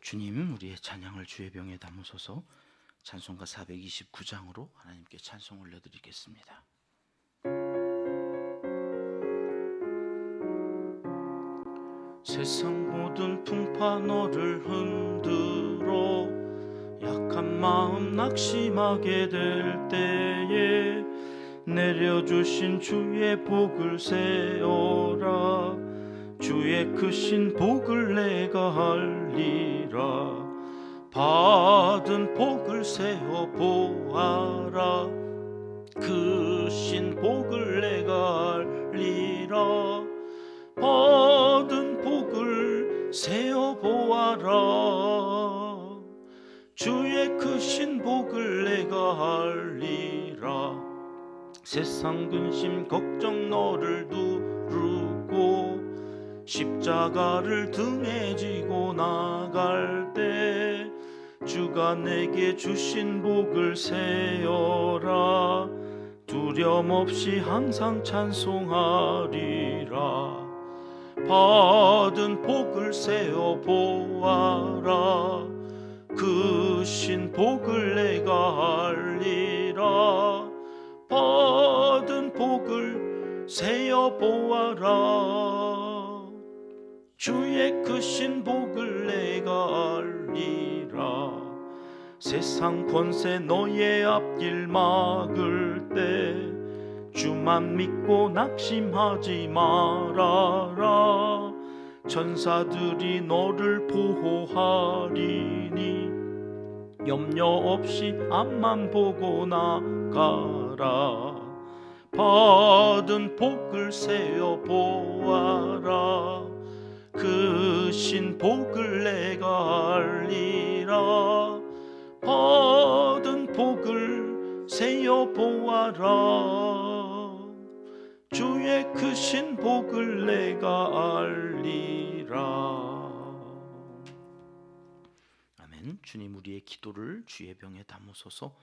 주님, 우리의 찬양을 주의 병에 담으소서. 찬송가 429장으로 하나님께 찬송 올려드리겠습니다. 세상 모든 풍파 너를 흔들어 약한 마음 낙심하게 될 때에 내려주신 주의 복을 세어라. 주의 크신 복을 내가 알리라. 받은 복을 세어 보아라. 크신 복을 내가 알리라. 받은 복을 세어 보아라. 주의 크신 복을 내가 알리라. 세상 근심 걱정 너를 두르고 십자가를 등에 지고 나갈 때 주가 내게 주신 복을 세어라. 두려움 없이 항상 찬송하리라. 받은 복을 세어 보아라. 크신 복을 내가 알리라. 받은 복을 세어 보아라. 주의 크신 복을 내가 알리라. 세상 권세 너의 앞길 막을 때 주만 믿고 낙심하지 말아라. 천사들이 너를 보호하리니 염려 없이 앞만 보고 나가라. 받은 복을 세어 보아라. 크신 복을 내가 알리라. 받은 복을 세어 보아라. 주의 크신 복을 내가 알리라. 아멘. 주님, 우리의 기도를 주의 병에 담으소서.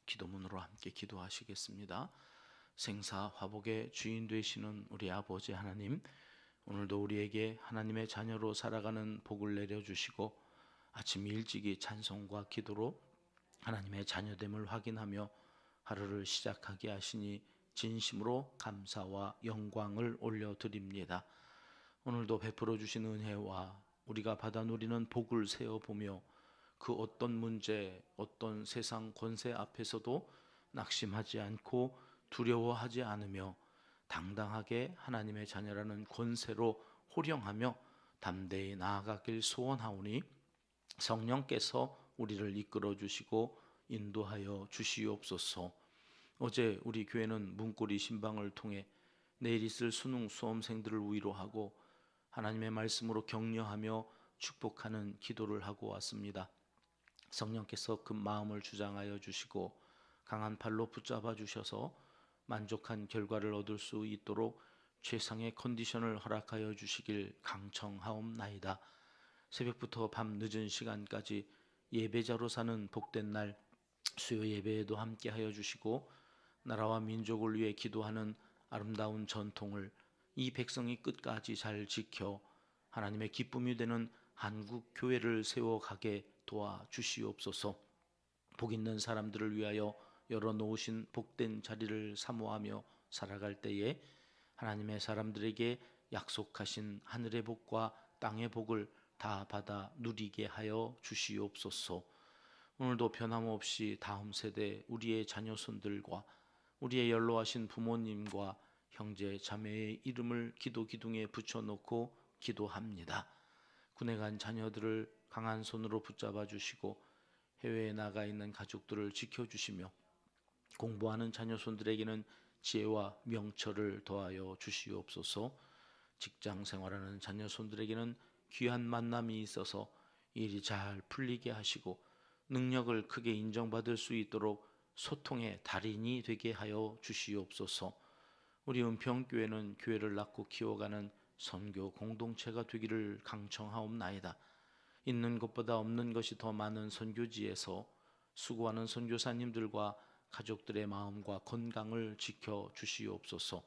기도문으로 함께 기도하시겠습니다. 생사 화복의 주인 되시는 우리 아버지 하나님, 오늘도 우리에게 하나님의 자녀로 살아가는 복을 내려주시고 아침 일찍이 찬송과 기도로 하나님의 자녀됨을 확인하며 하루를 시작하게 하시니 진심으로 감사와 영광을 올려드립니다. 오늘도 베풀어 주신 은혜와 우리가 받아 누리는 복을 세어보며 그 어떤 문제, 어떤 세상 권세 앞에서도 낙심하지 않고 두려워하지 않으며 당당하게 하나님의 자녀라는 권세로 호령하며 담대히 나아가길 소원하오니 성령께서 우리를 이끌어 주시고 인도하여 주시옵소서. 어제 우리 교회는 문고리 신방을 통해 내일 있을 수능 수험생들을 위로하고 하나님의 말씀으로 격려하며 축복하는 기도를 하고 왔습니다. 성령께서 그 마음을 주장하여 주시고 강한 팔로 붙잡아 주셔서 만족한 결과를 얻을 수 있도록 최상의 컨디션을 허락하여 주시길 강청하옵나이다. 새벽부터 밤 늦은 시간까지 예배자로 사는 복된 날 수요 예배에도 함께하여 주시고 나라와 민족을 위해 기도하는 아름다운 전통을 이 백성이 끝까지 잘 지켜 하나님의 기쁨이 되는 한국 교회를 세워가게 도와주시옵소서. 복 있는 사람들을 위하여 열어놓으신 복된 자리를 사모하며 살아갈 때에 하나님의 사람들에게 약속하신 하늘의 복과 땅의 복을 다 받아 누리게 하여 주시옵소서. 오늘도 변함없이 다음 세대 우리의 자녀손들과 우리의 연로하신 부모님과 형제 자매의 이름을 기도 기둥에 붙여놓고 기도합니다. 군에 간 자녀들을 강한 손으로 붙잡아 주시고 해외에 나가 있는 가족들을 지켜주시며 공부하는 자녀손들에게는 지혜와 명철을 더하여 주시옵소서. 직장 생활하는 자녀손들에게는 귀한 만남이 있어서 일이 잘 풀리게 하시고 능력을 크게 인정받을 수 있도록 소통의 달인이 되게 하여 주시옵소서. 우리 은평교회는 교회를 낳고 키워가는 선교 공동체가 되기를 강청하옵나이다. 있는 것보다 없는 것이 더 많은 선교지에서 수고하는 선교사님들과 가족들의 마음과 건강을 지켜 주시옵소서.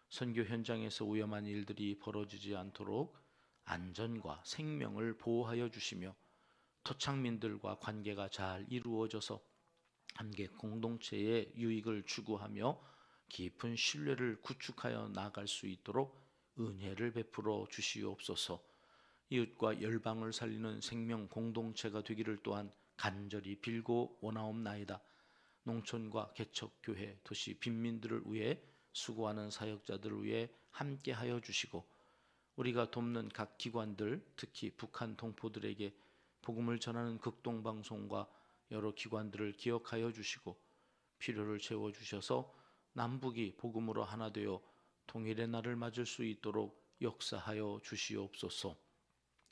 선교 현장에서 위험한 일들이 벌어지지 않도록 안전과 생명을 보호하여 주시며 토착민들과 관계가 잘 이루어져서 함께 공동체의 유익을 추구하며 깊은 신뢰를 구축하여 나아갈 수 있도록 은혜를 베풀어 주시옵소서. 이웃과 열방을 살리는 생명 공동체가 되기를 또한 간절히 빌고 원하옵나이다. 농촌과 개척교회, 도시 빈민들을 위해 수고하는 사역자들을 위해 함께하여 주시고, 우리가 돕는 각 기관들, 특히 북한 동포들에게 복음을 전하는 극동방송과 여러 기관들을 기억하여 주시고, 필요를 채워주셔서 남북이 복음으로 하나 되어 통일의 날을 맞을 수 있도록 역사하여 주시옵소서.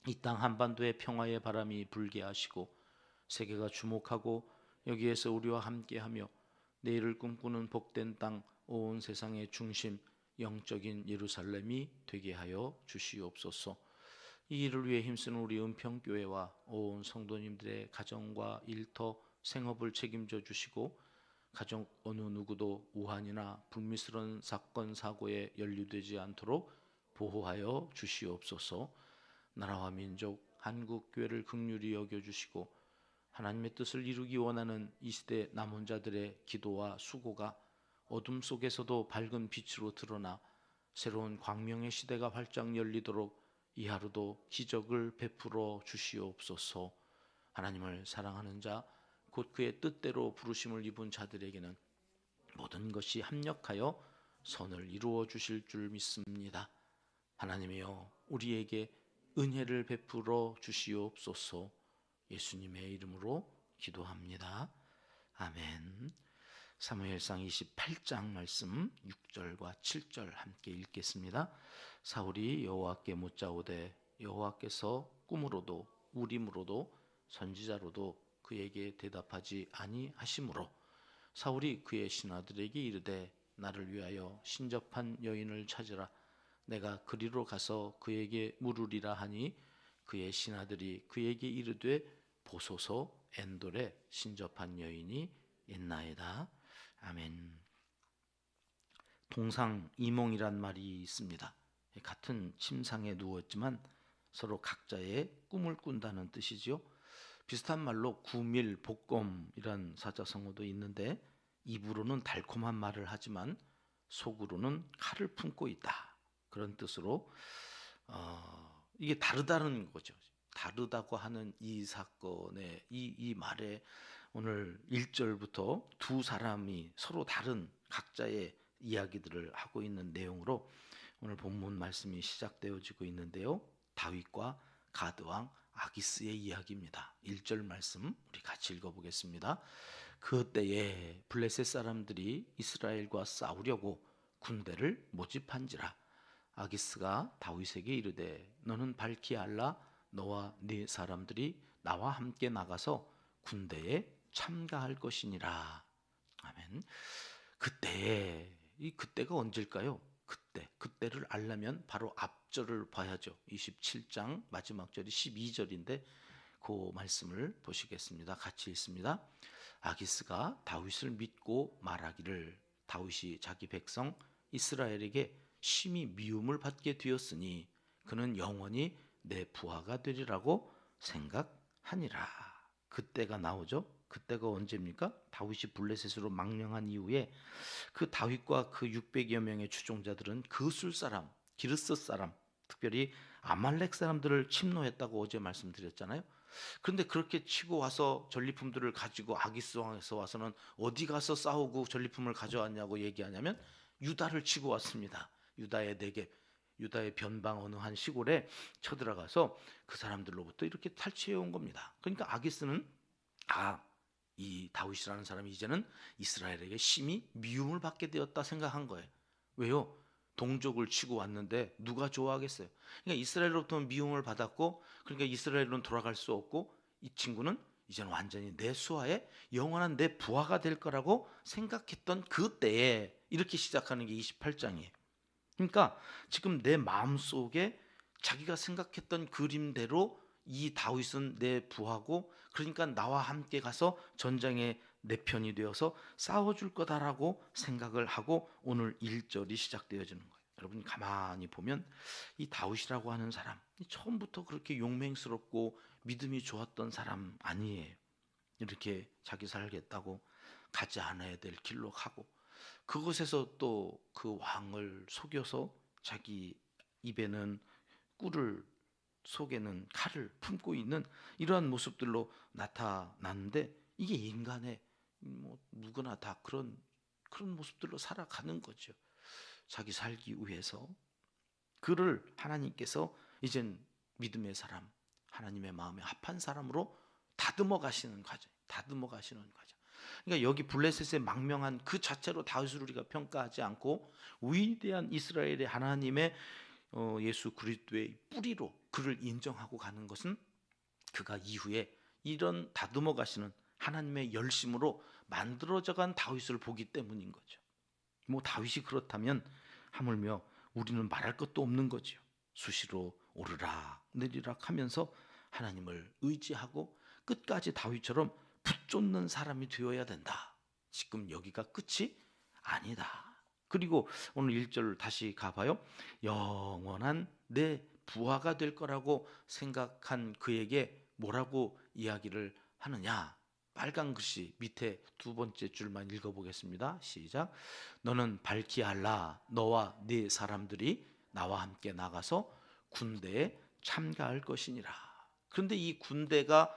이 땅 한반도에 평화의 바람이 불게 하시고 세계가 주목하고 여기에서 우리와 함께하며 내일을 꿈꾸는 복된 땅, 온 세상의 중심, 영적인 예루살렘이 되게 하여 주시옵소서. 이 일을 위해 힘쓰는 우리 은평교회와 온 성도님들의 가정과 일터, 생업을 책임져 주시고, 가족 어느 누구도 우환이나 불미스러운 사건 사고에 연루되지 않도록 보호하여 주시옵소서. 나라와 민족, 한국교회를 긍휼히 여겨주시고 하나님의 뜻을 이루기 원하는 이 시대 남은 자들의 기도와 수고가 어둠 속에서도 밝은 빛으로 드러나 새로운 광명의 시대가 활짝 열리도록 이 하루도 기적을 베풀어 주시옵소서. 하나님을 사랑하는 자, 곧 그의 뜻대로 부르심을 입은 자들에게는 모든 것이 합력하여 선을 이루어 주실 줄 믿습니다. 하나님이여, 우리에게 은혜를 베풀어 주시옵소서. 예수님의 이름으로 기도합니다. 아멘. 사무엘상 28장 말씀 6절과 7절 함께 읽겠습니다. 사울이 여호와께 묻자오되 여호와께서 꿈으로도 우림으로도 선지자로도 그에게 대답하지 아니하시므로 사울이 그의 신하들에게 이르되 나를 위하여 신접한 여인을 찾으라. 내가 그리로 가서 그에게 물으리라 하니 그의 신하들이 그에게 이르되 보소서, 엔돌에 신접한 여인이 있나이다. 아멘. 동상이몽이란 말이 있습니다. 같은 침상에 누웠지만 서로 각자의 꿈을 꾼다는 뜻이지요. 비슷한 말로 구밀복검이란 사자성어도 있는데, 입으로는 달콤한 말을 하지만 속으로는 칼을 품고 있다, 그런 뜻으로 이게 다르다는 거죠. 다르다고 하는 이 사건의 이 말에 오늘 1절부터 두 사람이 서로 다른 각자의 이야기들을 하고 있는 내용으로 오늘 본문 말씀이 시작되어지고 있는데요. 다윗과 가드왕 아기스의 이야기입니다. 1절 말씀 우리 같이 읽어보겠습니다. 그때에 블레셋 사람들이 이스라엘과 싸우려고 군대를 모집한지라. 아기스가 다윗에게 이르되 너는 밝히 알라. 너와 네 사람들이 나와 함께 나가서 군대에 참가할 것이니라. 아멘. 그때가 언제일까요? 그때를 알려면 바로 앞절을 봐야죠. 27장 마지막 절이 12절인데 그 말씀을 보시겠습니다. 같이 읽습니다. 아기스가 다윗을 믿고 말하기를 다윗이 자기 백성 이스라엘에게 심히 미움을 받게 되었으니 그는 영원히 내 부하가 되리라고 생각하니라. 그때가 나오죠. 그때가 언제입니까? 다윗이 블레셋으로 망령한 이후에 그 다윗과 그 600여 명의 추종자들은 그술 사람, 기르스 사람, 특별히 아말렉 사람들을 침노했다고 어제 말씀드렸잖아요. 그런데 그렇게 치고 와서 전리품들을 가지고 아기스 왕에서 와서는 어디 가서 싸우고 전리품을 가져왔냐고 얘기하냐면 유다를 치고 왔습니다. 유다의 내게, 유다의 변방 어느 한 시골에 쳐들어가서 그 사람들로부터 이렇게 탈취해 온 겁니다. 그러니까 아기스는 이 다윗이라는 사람이 이제는 이스라엘에게 심히 미움을 받게 되었다 생각한 거예요. 왜요? 동족을 치고 왔는데 누가 좋아하겠어요? 그러니까 이스라엘로부터 미움을 받았고, 그러니까 이스라엘로는 돌아갈 수 없고, 이 친구는 이제는 완전히 내 수하에 영원한 내 부하가 될 거라고 생각했던 그때에 이렇게 시작하는 게 28장이에요. 그러니까 지금 내 마음속에 자기가 생각했던 그림대로 이 다윗은 내 부하고, 그러니까 나와 함께 가서 전장에 내 편이 되어서 싸워줄 거다라고 생각을 하고 오늘 1절이 시작되어지는 거예요. 여러분 가만히 보면 이 다윗이라고 하는 사람 처음부터 그렇게 용맹스럽고 믿음이 좋았던 사람 아니에요. 이렇게 자기 살겠다고 가지 않아야 될 길로 가고 그곳에서 또 그 왕을 속여서 자기 입에는 꿀을 속에는 칼을 품고 있는 이러한 모습들로 나타나는데 이게 인간의 누구나 다 그런 모습들로 살아가는 거죠. 자기 살기 위해서 그를 하나님께서 이젠 믿음의 사람, 하나님의 마음에 합한 사람으로 다듬어 가시는 과정. 그러니까 여기 블레셋의 망명한 그 자체로 다윗을 우리가 평가하지 않고 위대한 이스라엘의 하나님의 예수 그리스도의 뿌리로 그를 인정하고 가는 것은 그가 이후에 이런 다듬어 가시는 하나님의 열심으로 만들어져간 다윗을 보기 때문인 거죠. 다윗이 그렇다면 하물며 우리는 말할 것도 없는 거죠. 수시로 오르락 내리락 하면서 하나님을 의지하고 끝까지 다윗처럼 붙쫓는 사람이 되어야 된다. 지금 여기가 끝이 아니다. 그리고 오늘 1절 다시 가봐요. 영원한 내 부하가 될 거라고 생각한 그에게 뭐라고 이야기를 하느냐. 빨간 글씨 밑에 두 번째 줄만 읽어보겠습니다. 시작. 너는 밝히 알라. 너와 네 사람들이 나와 함께 나가서 군대에 참가할 것이니라. 그런데 이 군대가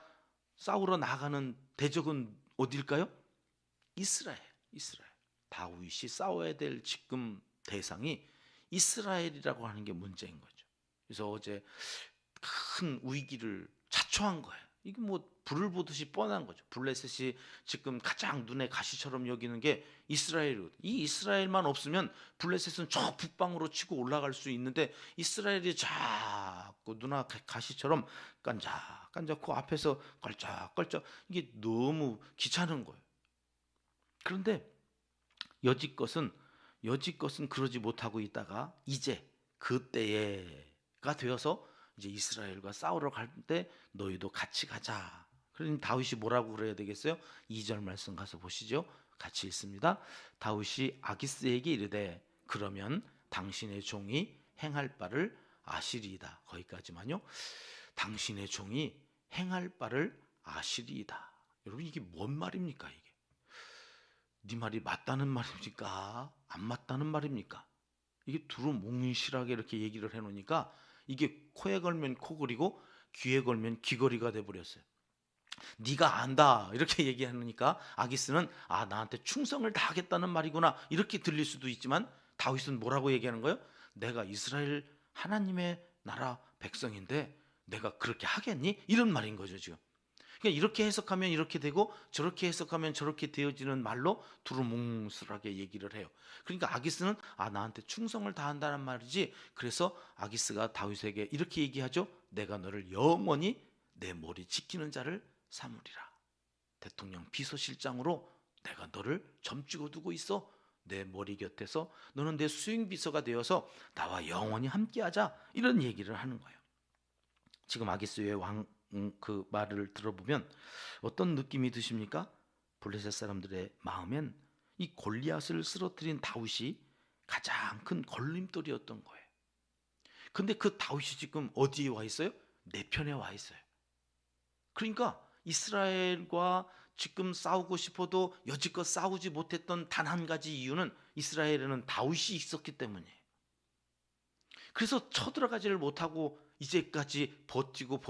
싸우러 나가는 대적은 어딜까요? 이스라엘. 다윗이 싸워야 될 지금 대상이 이스라엘이라고 하는 게 문제인 거죠. 그래서 어제 큰 위기를 자초한 거예요. 이게 불을 보듯이 뻔한 거죠. 블레셋이 지금 가장 눈에 가시처럼 여기는 게 이스라엘이거든요. 이 이스라엘만 없으면 블레셋은 저 북방으로 치고 올라갈 수 있는데 이스라엘이 자꾸 눈앞 가시처럼 깐작 그 앞에서 걸쩍걸쩍 이게 너무 귀찮은 거예요. 그런데 여지껏은 그러지 못하고 있다가 이제 그때가 되어서 이제 이스라엘과 싸우러 갈 때 너희도 같이 가자. 그러니 다윗이 뭐라고 그래야 되겠어요? 2절 말씀 가서 보시죠. 같이 읽습니다. 다윗이 아기스에게 이르되 그러면 당신의 종이 행할 바를 아시리이다. 거기까지만요. 당신의 종이 행할 바를 아시리이다. 여러분 이게 뭔 말입니까? 이게 네 말이 맞다는 말입니까? 안 맞다는 말입니까? 이게 두루뭉실하게 이렇게 얘기를 해놓으니까 이게 코에 걸면 코걸이고 귀에 걸면 귀걸이가 돼버렸어요. 네가 안다 이렇게 얘기하니까 아기스는 나한테 충성을 다하겠다는 말이구나 이렇게 들릴 수도 있지만 다윗은 뭐라고 얘기하는 거예요? 내가 이스라엘 하나님의 나라 백성인데 내가 그렇게 하겠니? 이런 말인 거죠 지금. 그러니까 이렇게 해석하면 이렇게 되고 저렇게 해석하면 저렇게 되어지는 말로 두루뭉술하게 얘기를 해요. 그러니까 아기스는 나한테 충성을 다한다는 말이지. 그래서 아기스가 다윗에게 이렇게 얘기하죠. 내가 너를 영원히 내 머리 지키는 자를 삼으리라. 대통령 비서실장으로 내가 너를 점찍어 두고 있어. 내 머리 곁에서 너는 내 수행비서가 되어서 나와 영원히 함께하자. 이런 얘기를 하는 거예요. 지금 아기스의 그 말을 들어보면 어떤 느낌이 드십니까? 블레셋 사람들의 마음엔 이 골리앗을 쓰러뜨린 다윗이 가장 큰 걸림돌이었던 거예요. 근데 그 다윗이 지금 어디에 와 있어요? 내 편에 와 있어요. 그러니까 이스라엘과 지금 싸우고 싶어도 여지껏 싸우지 못했던 단 한 가지 이유는 이스라엘에는 다윗이 있었기 때문이에요. 그래서 쳐들어가지를 못하고 이제까지 버티고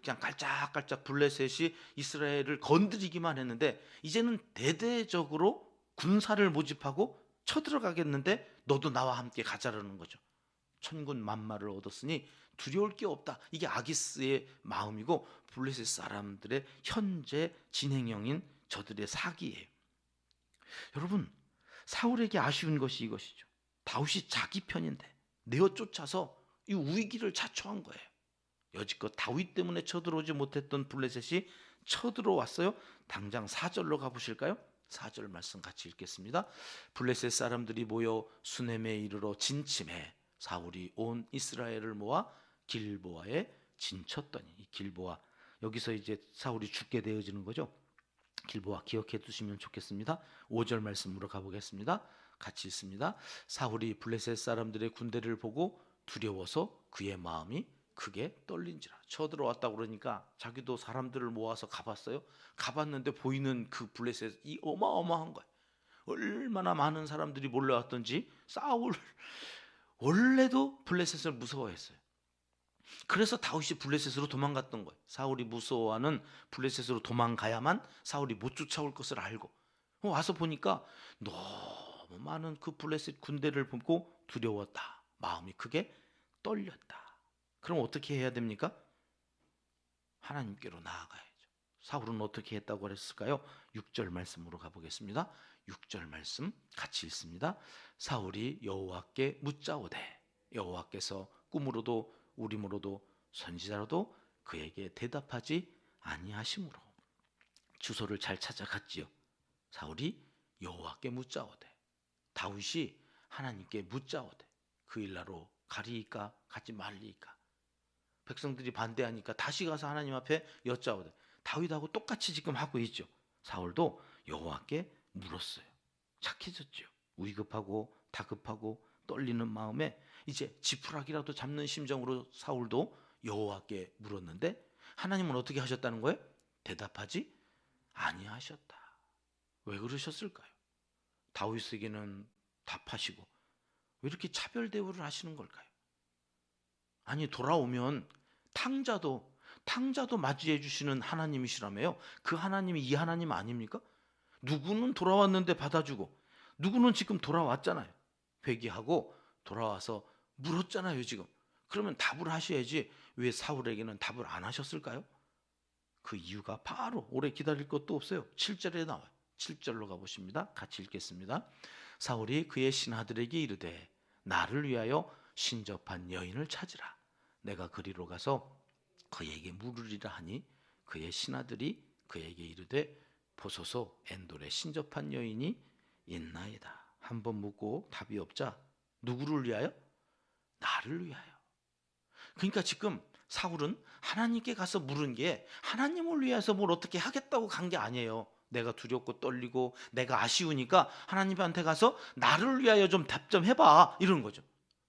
그냥 깔짝깔짝 블레셋이 이스라엘을 건드리기만 했는데 이제는 대대적으로 군사를 모집하고 쳐들어가겠는데 너도 나와 함께 가자라는 거죠. 천군 만마를 얻었으니 두려울 게 없다. 이게 아기스의 마음이고 블레셋 사람들의 현재 진행형인 저들의 사기예요. 여러분 사울에게 아쉬운 것이 이것이죠. 다윗이 자기 편인데 내어 쫓아서 이 위기를 자초한 거예요. 여지껏 다윗 때문에 쳐들어오지 못했던 블레셋이 쳐들어왔어요. 당장 4절로 가보실까요? 4절 말씀 같이 읽겠습니다. 블레셋 사람들이 모여 수넴에 이르러 진침해 사울이 온 이스라엘을 모아 길보아에 진쳤더니 이 길보아 여기서 이제 사울이 죽게 되어지는 거죠. 길보아 기억해 두시면 좋겠습니다. 5절 말씀으로 가보겠습니다. 같이 있습니다. 사울이 블레셋 사람들의 군대를 보고 두려워서 그의 마음이 크게 떨린지라. 쳐들어왔다 그러니까 자기도 사람들을 모아서 가봤어요. 가봤는데 보이는 그 블레셋이 어마어마한 거예요. 얼마나 많은 사람들이 몰려왔던지 사울 원래도 블레셋을 무서워했어요. 그래서 다윗이 블레셋으로 도망갔던 거예요. 사울이 무서워하는 블레셋으로 도망가야만 사울이 못 쫓아올 것을 알고 와서 보니까 너무 많은 그 블레셋 군대를 보고 두려웠다. 마음이 크게 떨렸다. 그럼 어떻게 해야 됩니까? 하나님께로 나아가야죠. 사울은 어떻게 했다고 그랬을까요? 6절 말씀으로 가보겠습니다. 6절 말씀 같이 읽습니다. 사울이 여호와께 묻자오되 여호와께서 꿈으로도 우림으로도 선지자로도 그에게 대답하지 아니하심으로 주소를 잘 찾아갔지요. 사울이 여호와께 묻자오되 다윗이 하나님께 묻자오되 그 일나로 가리이까 가지 말리이까. 백성들이 반대하니까 다시 가서 하나님 앞에 여짜오되 다윗하고 똑같이 지금 하고 있죠. 사울도 여호와께 물었어요. 착해졌죠. 위급하고 다급하고 떨리는 마음에 이제 지푸라기라도 잡는 심정으로 사울도 여호와께 물었는데 하나님은 어떻게 하셨다는 거예요? 대답하지 아니하셨다. 왜 그러셨을까요? 다윗에게는 답하시고 왜 이렇게 차별 대우를 하시는 걸까요? 아니 돌아오면 탕자도 맞이해 주시는 하나님이시라며요. 그 하나님이 이 하나님 아닙니까? 누구는 돌아왔는데 받아주고 누구는 지금 돌아왔잖아요. 회개하고 돌아와서 물었잖아요 지금. 그러면 답을 하셔야지 왜 사울에게는 답을 안 하셨을까요? 그 이유가 바로 오래 기다릴 것도 없어요. 7절에 나와요. 7절로 가보십니다. 같이 읽겠습니다. 사울이 그의 신하들에게 이르되 나를 위하여 신접한 여인을 찾으라. 내가 그리로 가서 그에게 물으리라 하니 그의 신하들이 그에게 이르되 보소서 엔돌에 신접한 여인이 있나이다. 한번 묻고 답이 없자 누구를 위하여? 나를 위하여. 그러니까 지금 사울은 하나님께 가서 물은 게 하나님을 위해서 뭘 어떻게 하겠다고 간 게 아니에요. 내가 두렵고 떨리고 내가 아쉬우니까 하나님한테 가서 나를 위하여 좀 답 좀 해봐 이런 거죠.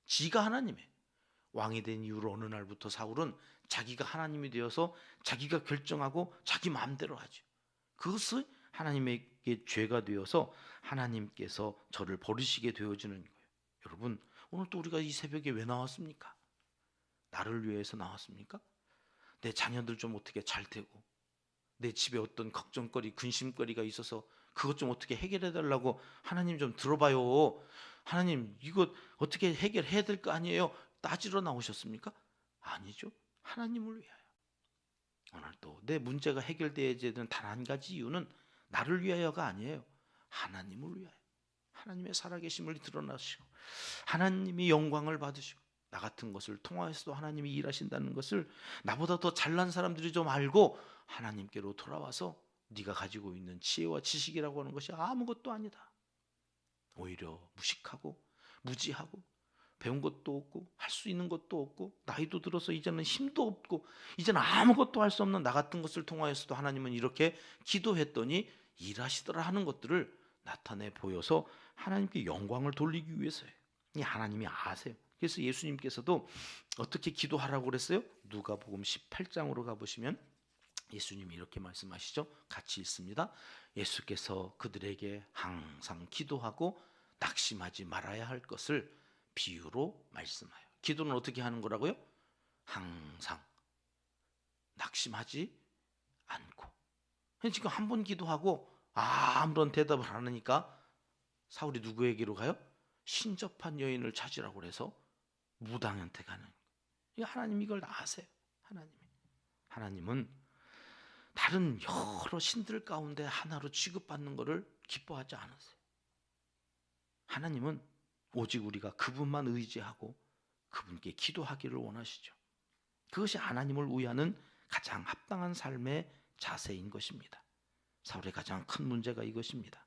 지가 하나님이에요. 왕이 된 이후로 어느 날부터 사울은 자기가 하나님이 되어서 자기가 결정하고 자기 마음대로 하죠. 그것이 하나님에게 죄가 되어서 하나님께서 저를 버리시게 되어지는 거예요. 여러분 오늘 또 우리가 이 새벽에 왜 나왔습니까? 나를 위해서 나왔습니까? 내 자녀들 좀 어떻게 잘 되고 내 집에 어떤 걱정거리 근심거리가 있어서 그것 좀 어떻게 해결해 달라고 하나님 좀 들어봐요. 하나님 이거 어떻게 해결해야 될 거 아니에요? 따지러 나오셨습니까? 아니죠. 하나님을 위하여. 오늘 또 내 문제가 해결되어야 되는 단 한 가지 이유는 나를 위하여가 아니에요. 하나님을 위하여. 하나님의 살아계심을 드러나시고 하나님이 영광을 받으시고 나 같은 것을 통하여서도 하나님이 일하신다는 것을 나보다 더 잘난 사람들이 좀 알고 하나님께로 돌아와서 네가 가지고 있는 지혜와 지식이라고 하는 것이 아무것도 아니다. 오히려 무식하고 무지하고 배운 것도 없고 할 수 있는 것도 없고 나이도 들어서 이제는 힘도 없고 이제는 아무것도 할 수 없는 나 같은 것을 통하여서도 하나님은 이렇게 기도했더니 일하시더라 하는 것들을 나타내 보여서 하나님께 영광을 돌리기 위해서예요. 이 하나님이 아세요. 그래서 예수님께서도 어떻게 기도하라고 그랬어요? 누가복음 18장으로 가보시면 예수님이 이렇게 말씀하시죠. 같이 읽습니다. 예수께서 그들에게 항상 기도하고 낙심하지 말아야 할 것을 비유로 말씀하여. 기도는 어떻게 하는 거라고요? 항상 낙심하지 않고. 지금 한 번 기도하고 아무런 대답을 안 하니까 사울이 누구에게로 가요? 신접한 여인을 찾으라고 그래서 무당한테 가는. 하나님 이걸 다 아세요. 하나님은 다른 여러 신들 가운데 하나로 취급받는 것을 기뻐하지 않으세요. 하나님은 오직 우리가 그분만 의지하고 그분께 기도하기를 원하시죠. 그것이 하나님을 위하는 가장 합당한 삶의 자세인 것입니다. 사울의 가장 큰 문제가 이것입니다.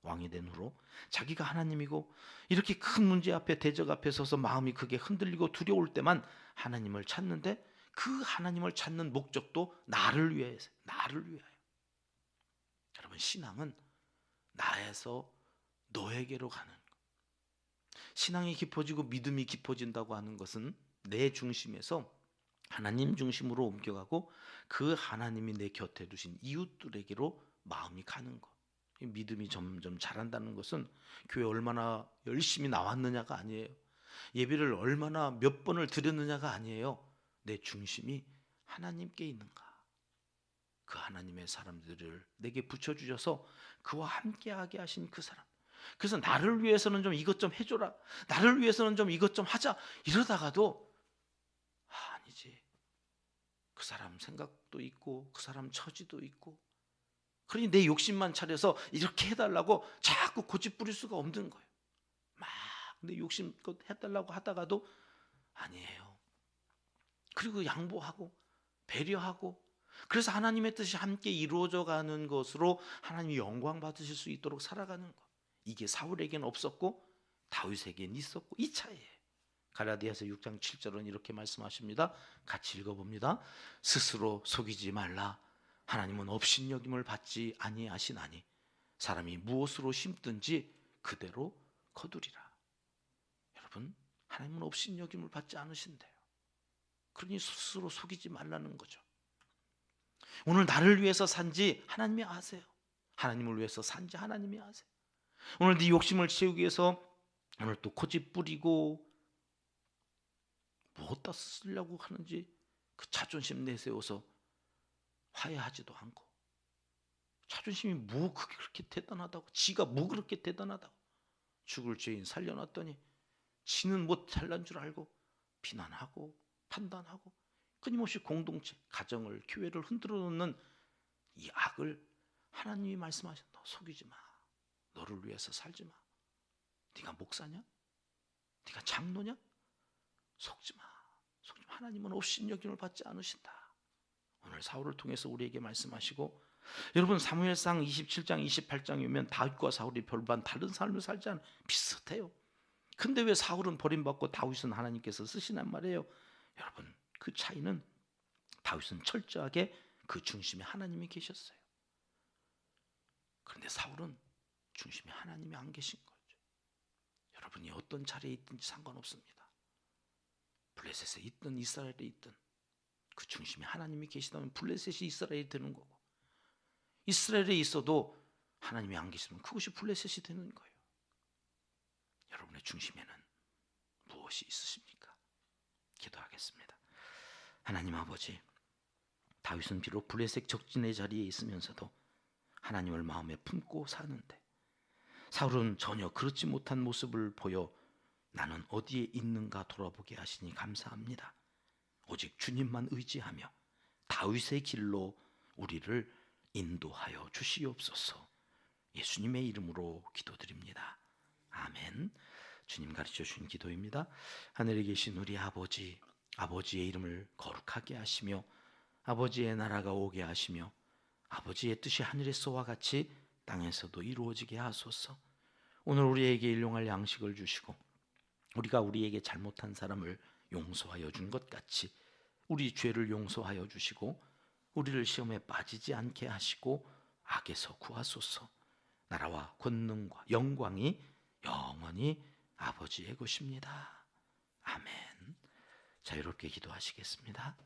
왕이 된 후로 자기가 하나님이고 이렇게 큰 문제 앞에 대적 앞에 서서 마음이 크게 흔들리고 두려울 때만 하나님을 찾는데 그 하나님을 찾는 목적도 나를 위해서, 나를 위하여. 여러분 신앙은 나에서 너에게로 가는 것. 신앙이 깊어지고 믿음이 깊어진다고 하는 것은 내 중심에서 하나님 중심으로 옮겨가고 그 하나님이 내 곁에 두신 이웃들에게로 마음이 가는 것. 믿음이 점점 자란다는 것은 교회 얼마나 열심히 나왔느냐가 아니에요. 예배를 얼마나 몇 번을 드렸느냐가 아니에요. 내 중심이 하나님께 있는가. 그 하나님의 사람들을 내게 붙여주셔서 그와 함께하게 하신 그 사람. 그래서 나를 위해서는 좀 이것 좀 해줘라, 나를 위해서는 좀 이것 좀 하자, 이러다가도 아니지, 그 사람 생각도 있고 그 사람 처지도 있고, 그러니 내 욕심만 차려서 이렇게 해달라고 자꾸 고집 부릴 수가 없는 거예요. 막 내 욕심껏 해달라고 하다가도 아니에요. 그리고 양보하고 배려하고, 그래서 하나님의 뜻이 함께 이루어져 가는 것으로 하나님이 영광 받으실 수 있도록 살아가는 것. 이게 사울에게는 없었고 다윗에게는 있었고, 이 차이예요. 갈라디아서 6장 7절은 이렇게 말씀하십니다. 같이 읽어봅니다. 스스로 속이지 말라. 하나님은 업신여김을 받지 아니하시나니 사람이 무엇으로 심든지 그대로 거두리라. 여러분, 하나님은 업신여김을 받지 않으신대요. 그러니 스스로 속이지 말라는 거죠. 오늘 나를 위해서 산지 하나님이 아세요. 하나님을 위해서 산지 하나님이 아세요. 오늘 네 욕심을 채우기 위해서 오늘 또 고집 부리고 무엇다 쓰려고 하는지 그 자존심 내세워서 화해하지도 않고, 자존심이 뭐 그렇게 대단하다고, 지가 뭐 그렇게 대단하다고, 죽을 죄인 살려놨더니 지는 못 잘난 줄 알고 비난하고 판단하고 끊임없이 공동체, 가정을, 교회를 흔들어 놓는 이 악을 하나님이 말씀하셔. 너 속이지 마. 너를 위해서 살지 마. 네가 목사냐? 네가 장로냐? 속지 마. 속지 마. 하나님은 업신여김을 받지 않으신다. 오늘 사울을 통해서 우리에게 말씀하시고, 여러분 사무엘상 27장 28장에 오면 다윗과 사울이 별반 다른 삶을 살지 않아요. 비슷해요. 근데 왜 사울은 버림받고 다윗은 하나님께서 쓰시란 말이에요. 여러분, 그 차이는 다윗은 철저하게 그 중심에 하나님이 계셨어요. 그런데 사울은 중심에 하나님이 안 계신 거죠. 여러분이 어떤 자리에 있든지 상관없습니다. 블레셋에 있든 이스라엘에 있든 그 중심에 하나님이 계시다면 블레셋이 이스라엘이 되는 거고, 이스라엘에 있어도 하나님이 안 계시면 그것이 블레셋이 되는 거예요. 여러분의 중심에는 무엇이 있으십니까? 기도하겠습니다. 하나님 아버지, 다윗은 비록 블레셋 적진의 자리에 있으면서도 하나님을 마음에 품고 사는데, 사울은 전혀 그렇지 못한 모습을 보여 나는 어디에 있는가 돌아보게 하시니 감사합니다. 오직 주님만 의지하며 다윗의 길로 우리를 인도하여 주시옵소서. 예수님의 이름으로 기도드립니다. 아멘. 주님 가르쳐 주신 기도입니다. 하늘에 계신 우리 아버지, 아버지의 이름을 거룩하게 하시며 아버지의 나라가 오게 하시며 아버지의 뜻이 하늘에서와 같이 땅에서도 이루어지게 하소서. 오늘 우리에게 일용할 양식을 주시고 우리가 우리에게 잘못한 사람을 용서하여 준 것 같이 우리 죄를 용서하여 주시고 우리를 시험에 빠지지 않게 하시고 악에서 구하소서. 나라와 권능과 영광이 영원히 아버지의 것입니다. 아멘. 자유롭게 기도하시겠습니다.